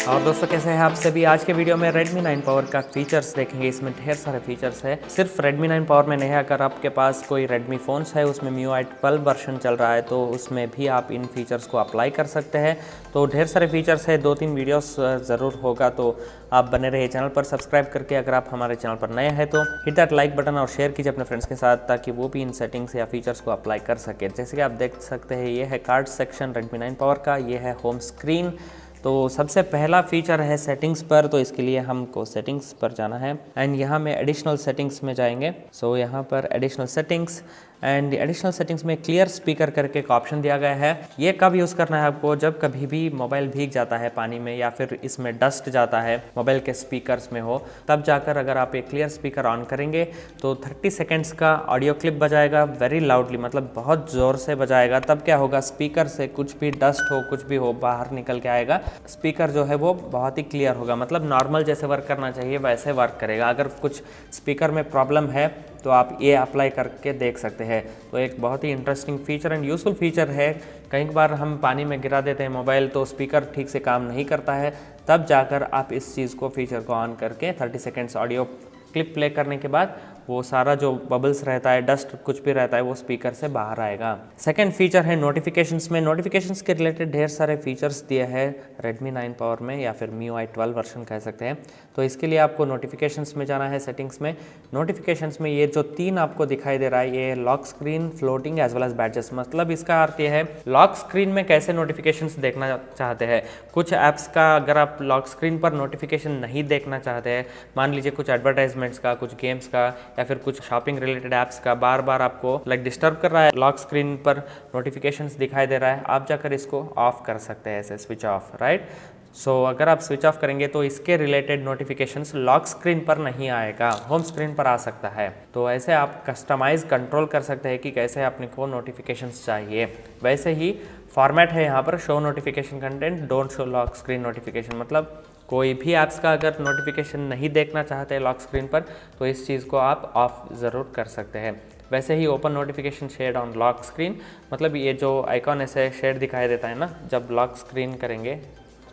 और दोस्तों कैसे हैं आप सभी। आज के वीडियो में Redmi 9 Power का फीचर्स देखेंगे। इसमें ढेर सारे फीचर्स है। सिर्फ Redmi 9 Power में नहीं है, अगर आपके पास कोई Redmi फ़ोन्स है उसमें MIUI 12 वर्जन चल रहा है तो उसमें भी आप इन फीचर्स को अप्लाई कर सकते हैं। तो ढेर सारे फीचर्स है, 2-3 वीडियोस ज़रूर होगा, तो आप बने रहिए चैनल पर सब्सक्राइब करके। अगर आप हमारे चैनल पर नए हैं तो हिट दैट लाइक बटन और शेयर कीजिए अपने फ्रेंड्स के साथ, ताकि वो भी इन सेटिंग्स या फीचर्स को अप्लाई कर सके। जैसे कि आप देख सकते हैं, ये है कार्ड सेक्शन Redmi 9 Power का, ये है होम स्क्रीन। तो सबसे पहला फीचर है सेटिंग्स पर, तो इसके लिए हमको सेटिंग्स पर जाना है एंड यहाँ में एडिशनल सेटिंग्स में जाएंगे। सो यहाँ पर additional settings and additional settings में क्लियर स्पीकर करके एक ऑप्शन दिया गया है। ये कब यूज़ करना है आपको, जब कभी भी मोबाइल भीग जाता है पानी में या फिर इसमें डस्ट जाता है मोबाइल के स्पीकर्स में हो, तब जाकर अगर आप एक क्लियर स्पीकर ऑन करेंगे तो 30 सेकेंड्स का ऑडियो क्लिप बजाएगा वेरी लाउडली, मतलब बहुत ज़ोर से बजाएगा। तब क्या होगा, स्पीकर से कुछ भी डस्ट हो कुछ भी हो बाहर निकल के आएगा। स्पीकर जो है वो बहुत ही क्लियर होगा, मतलब नॉर्मल जैसे वर्क करना चाहिए वैसे वर्क करेगा। अगर कुछ स्पीकर में प्रॉब्लम है तो आप ये अप्लाई करके देख सकते हैं। तो एक बहुत ही interesting feature and useful feature है। कई बार हम पानी में गिरा देते हैं मोबाइल तो स्पीकर ठीक से काम नहीं करता है, तब जाकर आप इस चीज़ को फीचर को ऑन करके 30 सेकेंड्स ऑडियो क्लिप प्ले करने के बाद वो सारा जो बबल्स रहता है, डस्ट कुछ भी रहता है, वो स्पीकर से बाहर आएगा। सेकंड फीचर है नोटिफिकेशंस में। नोटिफिकेशंस के रिलेटेड ढेर सारे फीचर्स दिए हैं Redmi 9 Power में, या फिर MIUI 12 वर्जन कह सकते हैं। तो इसके लिए आपको नोटिफिकेशंस में जाना है, सेटिंग्स में। नोटिफिकेशंस में ये जो 3 आपको दिखाई दे रहा है, ये lock screen, floating as well as badges. मतलब इसका अर्थ ये है, लॉक स्क्रीन में कैसे नोटिफिकेशंस देखना चाहते हैं। कुछ ऐप्स का अगर आप लॉक स्क्रीन पर नोटिफिकेशन नहीं देखना चाहते हैं, मान लीजिए कुछ एडवर्टाइजमेंट्स का, कुछ गेम्स का या फिर कुछ शॉपिंग रिलेटेड ऐप्स का बार बार आपको डिस्टर्ब कर रहा है, लॉक स्क्रीन पर नोटिफिकेशंस दिखाई दे रहा है, आप जाकर इसको ऑफ कर सकते हैं, ऐसे स्विच ऑफ, राइट। सो अगर आप स्विच ऑफ करेंगे तो इसके रिलेटेड नोटिफिकेशंस लॉक स्क्रीन पर नहीं आएगा, होम स्क्रीन पर आ सकता है। तो ऐसे आप कस्टमाइज कंट्रोल कर सकते हैं कि कैसे अपने को नोटिफिकेशंस चाहिए। वैसे ही फॉर्मेट है यहाँ पर, show notification content don't show lock screen notification. मतलब कोई भी ऐप्स का अगर नोटिफिकेशन नहीं देखना चाहते हैं लॉक स्क्रीन पर तो इस चीज़ को आप ऑफ ज़रूर कर सकते हैं। वैसे ही open notification shade on lock screen, मतलब ये जो आइकॉन ऐसे शेड दिखाई देता है ना जब लॉक स्क्रीन करेंगे।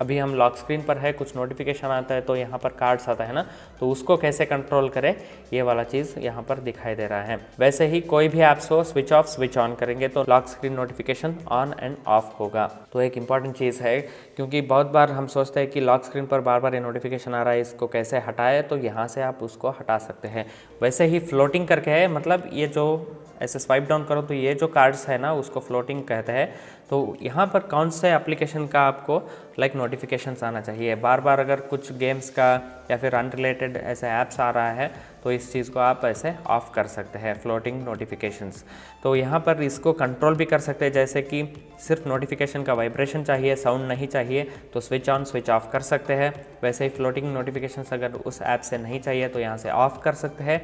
अभी हम लॉक स्क्रीन पर है, कुछ नोटिफिकेशन आता है तो यहाँ पर कार्ड्स आता है ना, तो उसको कैसे कंट्रोल करें, ये वाला चीज़ यहाँ पर दिखाई दे रहा है। वैसे ही कोई भी ऐप्स हो स्विच ऑफ स्विच ऑन करेंगे तो lock screen notification on end of होगा। तो एक इंपॉर्टेंट चीज़ है, क्योंकि बहुत बार हम सोचते हैं कि लॉक स्क्रीन पर बार बार ये नोटिफिकेशन आ रहा है, इसको कैसे हटाए, तो यहाँ से आप उसको हटा सकते हैं। वैसे ही फ्लोटिंग करके है, मतलब ये जो ऐसे स्वाइप डाउन करो तो ये जो कार्ड्स है ना उसको फ्लोटिंग कहते हैं। तो यहाँ पर कौन से एप्लीकेशन का आपको नोटिफिकेशंस आना चाहिए, बार बार अगर कुछ गेम्स का या फिर अनरिलेटेड ऐसे ऐप्स आ रहा है तो इस चीज़ को आप ऐसे ऑफ कर सकते हैं, फ्लोटिंग नोटिफिकेशंस। तो यहाँ पर इसको कंट्रोल भी कर सकते हैं, जैसे कि सिर्फ नोटिफिकेशन का वाइब्रेशन चाहिए, साउंड नहीं चाहिए, तो स्विच ऑन स्विच ऑफ कर सकते हैं। वैसे ही फ्लोटिंग नोटिफिकेशंस अगर उस ऐप से नहीं चाहिए तो यहाँ से ऑफ कर सकते हैं।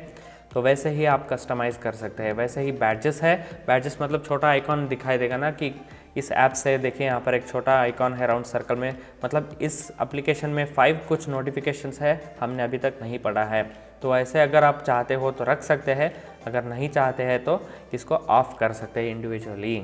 तो वैसे ही आप कस्टमाइज़ कर सकते हैं। वैसे ही बैडजेस है, बैडजेस मतलब छोटा आइकॉन दिखाई देगा ना कि इस ऐप से देखिए यहाँ पर एक छोटा आइकॉन है राउंड सर्कल में, मतलब इस एप्लीकेशन में 5 कुछ नोटिफिकेशंस है, हमने अभी तक नहीं पढ़ा है। तो ऐसे अगर आप चाहते हो तो रख सकते हैं, अगर नहीं चाहते हैं तो इसको ऑफ कर सकते हैं इंडिविजुअली।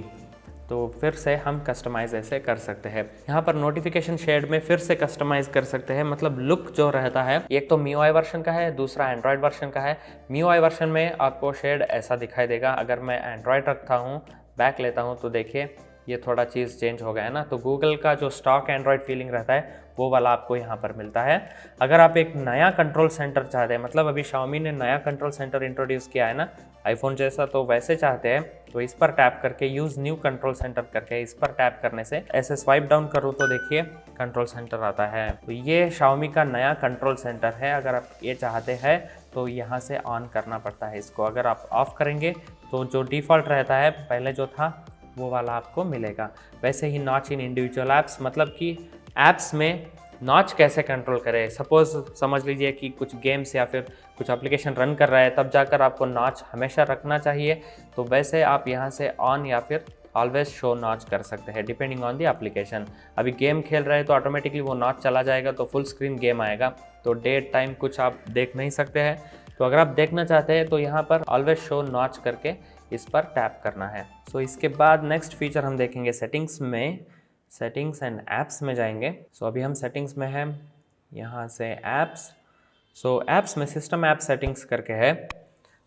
तो फिर से हम कस्टमाइज़ ऐसे कर सकते हैं। यहाँ पर नोटिफिकेशन शेड में फिर से कस्टमाइज़ कर सकते हैं, मतलब लुक जो रहता है, एक तो MIUI वर्जन का है, दूसरा एंड्रॉयड वर्जन का है। MIUI वर्जन में आपको शेड ऐसा दिखाई देगा। अगर मैं एंड्रॉयड रखता हूँ, बैक लेता हूँ, तो देखिए ये थोड़ा चीज़ चेंज हो गया है ना। तो गूगल का जो स्टॉक एंड्रॉयड फीलिंग रहता है वो वाला आपको यहाँ पर मिलता है। अगर आप एक नया कंट्रोल सेंटर चाहते हैं, मतलब अभी Xiaomi ने नया कंट्रोल सेंटर इंट्रोड्यूस किया है ना आईफोन जैसा, तो वैसे चाहते हैं तो इस पर टैप करके यूज़ न्यू कंट्रोल सेंटर करके इस पर टैप करने से ऐसे स्वाइप डाउन करो तो देखिए कंट्रोल सेंटर आता है। तो ये Xiaomi का नया कंट्रोल सेंटर है। अगर आप ये चाहते हैं तो यहाँ से ऑन करना पड़ता है इसको। अगर आप ऑफ करेंगे तो जो डिफ़ॉल्ट रहता है पहले जो था वो वाला आपको मिलेगा। वैसे ही नॉच इन इंडिविजुअल ऐप्स, मतलब कि ऐप्स में नॉच कैसे कंट्रोल करें। सपोज़ समझ लीजिए कि कुछ गेम्स या फिर कुछ एप्लीकेशन रन कर रहा है, तब जाकर आपको नॉच हमेशा रखना चाहिए। तो वैसे आप यहाँ से ऑन या फिर ऑलवेज शो नॉच कर सकते हैं डिपेंडिंग ऑन द एप्लीकेशन। अभी गेम खेल रहे हैं तो ऑटोमेटिकली वो नॉच चला जाएगा, तो फुल स्क्रीन गेम आएगा, तो डेट टाइम कुछ आप देख नहीं सकते हैं। तो अगर आप देखना चाहते हैं तो यहाँ पर ऑलवेज शो नॉच करके इस पर टैप करना है। सो इसके बाद नेक्स्ट फीचर हम देखेंगे सेटिंग्स में। सेटिंग्स एंड ऐप्स में जाएंगे। सो अभी हम सेटिंग्स में हैं, यहाँ से ऐप्स। सो ऐप्स में सिस्टम ऐप सेटिंग्स करके है।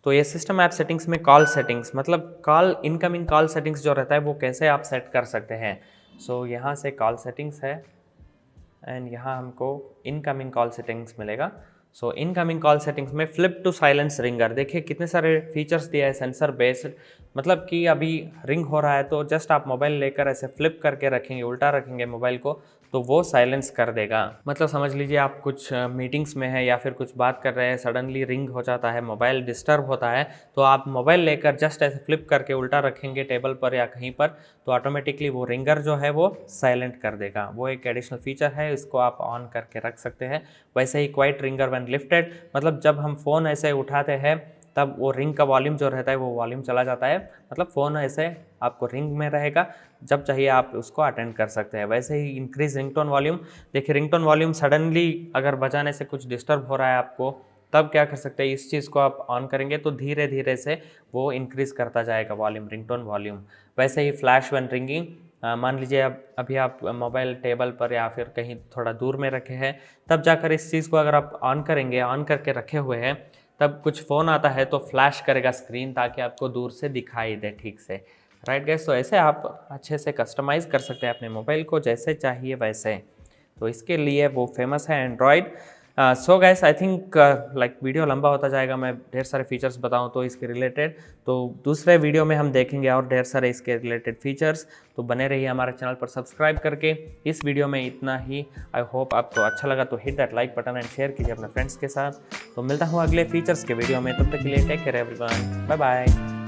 तो ये सिस्टम ऐप सेटिंग्स में कॉल सेटिंग्स, मतलब कॉल इनकमिंग कॉल सेटिंग्स जो रहता है वो कैसे आप सेट कर सकते हैं। सो यहाँ से कॉल सेटिंग्स है एंड यहाँ हमको इनकमिंग कॉल सेटिंग्स मिलेगा। सो इनकमिंग कॉल सेटिंग्स में फ्लिप टू साइलेंस रिंगर, देखिए कितने सारे फीचर्स दिया है सेंसर बेस्ड। मतलब कि अभी रिंग हो रहा है तो जस्ट आप मोबाइल लेकर ऐसे फ्लिप करके रखेंगे, उल्टा रखेंगे मोबाइल को, तो वो साइलेंस कर देगा। मतलब समझ लीजिए आप कुछ मीटिंग्स में है या फिर कुछ बात कर रहे हैं, सडनली रिंग हो जाता है, मोबाइल डिस्टर्ब होता है, तो आप मोबाइल लेकर जस्ट ऐसे फ्लिप करके उल्टा रखेंगे टेबल पर या कहीं पर, तो ऑटोमेटिकली वो रिंगर जो है वो साइलेंट कर देगा। वो एक एडिशनल फीचर है, इसको आप ऑन करके रख सकते हैं। वैसे ही क्वाइट रिंगर व्हेन लिफ्टेड, मतलब जब हम फ़ोन ऐसे उठाते हैं तब वो रिंग का वॉल्यूम जो रहता है वो वॉल्यूम चला जाता है, मतलब फ़ोन ऐसे आपको रिंग में रहेगा, जब चाहिए आप उसको अटेंड कर सकते हैं। वैसे ही इंक्रीज रिंगटोन वॉल्यूम, देखिए रिंगटोन वॉल्यूम सडनली अगर बजाने से कुछ डिस्टर्ब हो रहा है आपको, तब क्या कर सकते हैं, इस चीज़ को आप ऑन करेंगे तो धीरे धीरे से वो इंक्रीज़ करता जाएगा वॉल्यूम, रिंगटोन वॉल्यूम। वैसे ही फ्लैश व्हेन रिंगिंग, मान लीजिए अभी आप मोबाइल टेबल पर या फिर कहीं थोड़ा दूर में रखे हैं, तब जाकर इस चीज़ को अगर आप ऑन करेंगे, ऑन करके रखे हुए हैं, तब कुछ फ़ोन आता है तो फ्लैश करेगा स्क्रीन, ताकि आपको दूर से दिखाई दे ठीक से। राइट गाइस, तो ऐसे आप अच्छे से कस्टमाइज़ कर सकते हैं अपने मोबाइल को जैसे चाहिए वैसे। तो इसके लिए वो फेमस है Android. So guys, I think like video लंबा होता जाएगा, मैं ढेर सारे फीचर्स बताऊं तो इसके रिलेटेड, तो दूसरे वीडियो में हम देखेंगे और ढेर सारे इसके रिलेटेड फीचर्स। तो बने रहिए हमारे चैनल पर सब्सक्राइब करके। इस वीडियो में इतना ही। आई होप आपको अच्छा लगा, तो hit that like button and share कीजिए अपने फ्रेंड्स के साथ। तो मिलता हूँ अगले फीचर्स के वीडियो में, तब तक के लिए take care everyone, bye bye.